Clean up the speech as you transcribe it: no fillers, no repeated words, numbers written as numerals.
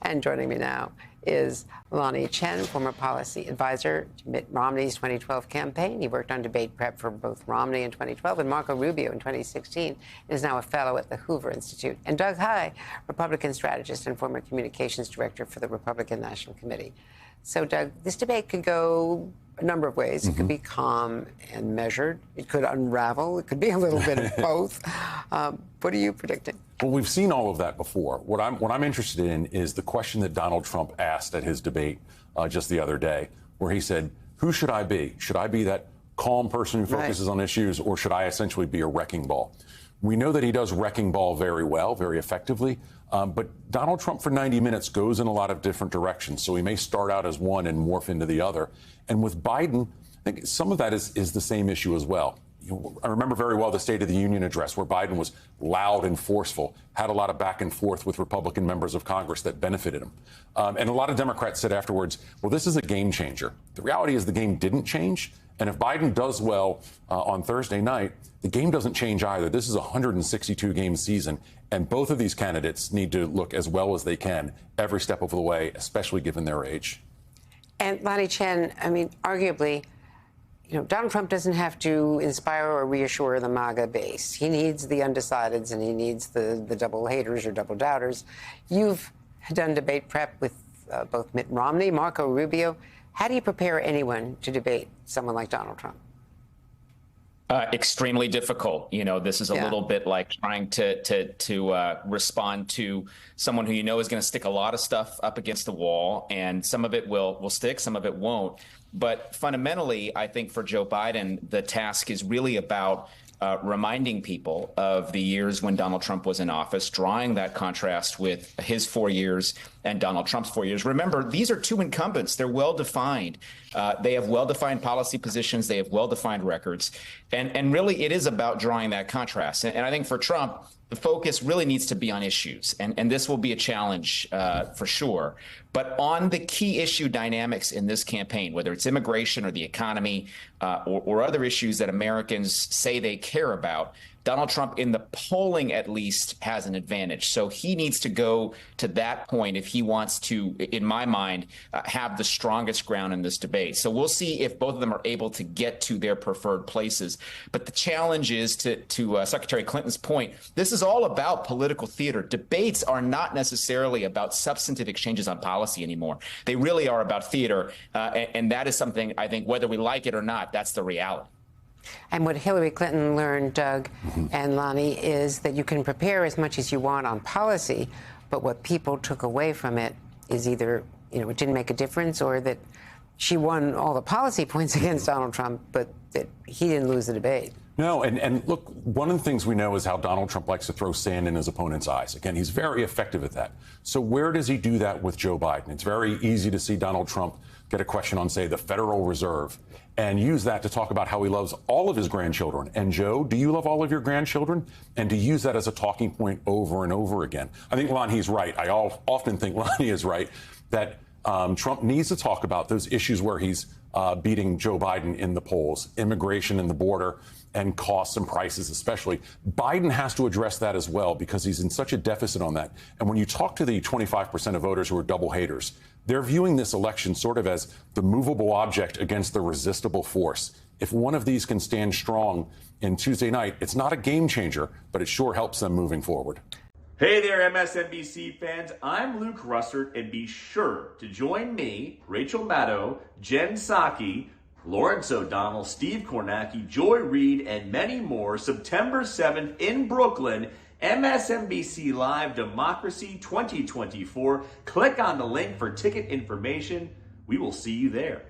And joining me now is Lanhee Chen, former policy advisor to Mitt Romney's 2012 campaign. He worked on debate prep for both Romney in 2012 and Marco Rubio in 2016, and is now a fellow at the Hoover Institute. And Doug Heye, Republican strategist and former communications director for the Republican National Committee. So, Doug, this debate could go a number of ways. It could be calm and measured. It could unravel. It could be a little bit of both. What are you predicting? Well, we've seen all of that before. What I'm interested in is the question that Donald Trump asked at his debate just the other day, where he said, who should I be? Should I be that calm person who focuses on issues, or should I essentially be a wrecking ball? We know that he does wrecking ball very well, very effectively. But Donald Trump for 90 minutes goes in a lot of different directions. So he may start out as one and morph into the other. And with Biden, I think some of that is the same issue as well. I remember very well the State of the Union address, where Biden was loud and forceful, had a lot of back and forth with Republican members of Congress that benefited him. And a lot of Democrats said afterwards, well, this is a game changer. The reality is the game didn't change. And if Biden does well on Thursday night, the game doesn't change either. This is a 162-game season, and both of these candidates need to look as well as they can every step of the way, especially given their age. And Lanhee Chen, I mean, arguably, Donald Trump doesn't have to inspire or reassure the MAGA base. He needs the undecideds, and he needs the double haters or double doubters. You've done debate prep with both Mitt Romney, Marco Rubio. How do you prepare anyone to debate someone like Donald Trump? Extremely difficult. This is a little bit like trying to respond to someone who is going to stick a lot of stuff up against the wall, and some of it will stick, some of it won't. But fundamentally, I think for Joe Biden, the task is really about reminding people of the years when Donald Trump was in office, drawing that contrast with his 4 years and Donald Trump's 4 years. Remember, these are two incumbents. They're well-defined. They have well-defined policy positions. They have well-defined records. And really, it is about drawing that contrast. And I think for Trump, the focus really needs to be on issues. And this will be a challenge for sure. But on the key issue dynamics in this campaign, whether it's immigration or the economy or other issues that Americans say they care about, Donald Trump, in the polling at least, has an advantage. So he needs to go to that point if he wants to, in my mind, have the strongest ground in this debate. So we'll see if both of them are able to get to their preferred places. But the challenge is, to Secretary Clinton's point, this is all about political theater. Debates are not necessarily about substantive exchanges on policy anymore. They really are about theater. And that is something, I think, whether we like it or not, that's the reality. And what Hillary Clinton learned, Doug and Lanhee, is that you can prepare as much as you want on policy, but what people took away from it is either, it didn't make a difference, or that she won all the policy points against Donald Trump, but that he didn't lose the debate. No, and look, one of the things we know is how Donald Trump likes to throw sand in his opponent's eyes. Again, he's very effective at that. So where does he do that with Joe Biden? It's very easy to see Donald Trump get a question on, say, the Federal Reserve, and use that to talk about how he loves all of his grandchildren. And Joe, do you love all of your grandchildren? And to use that as a talking point over and over again. I think Lanhee's right. I often think Lanhee is right, that Trump needs to talk about those issues where he's beating Joe Biden in the polls, immigration and the border, and costs and prices especially. Biden has to address that as well, because he's in such a deficit on that. And when you talk to the 25% of voters who are double haters, they're viewing this election sort of as the movable object against the resistible force. If one of these can stand strong in Tuesday night, it's not a game changer, but it sure helps them moving forward. Hey there, MSNBC fans. I'm Luke Russert, and be sure to join me, Rachel Maddow, Jen Psaki, Lawrence O'Donnell, Steve Kornacki, Joy Reid, and many more September 7th in Brooklyn, MSNBC Live Democracy 2024. Click on the link for ticket information. We will see you there.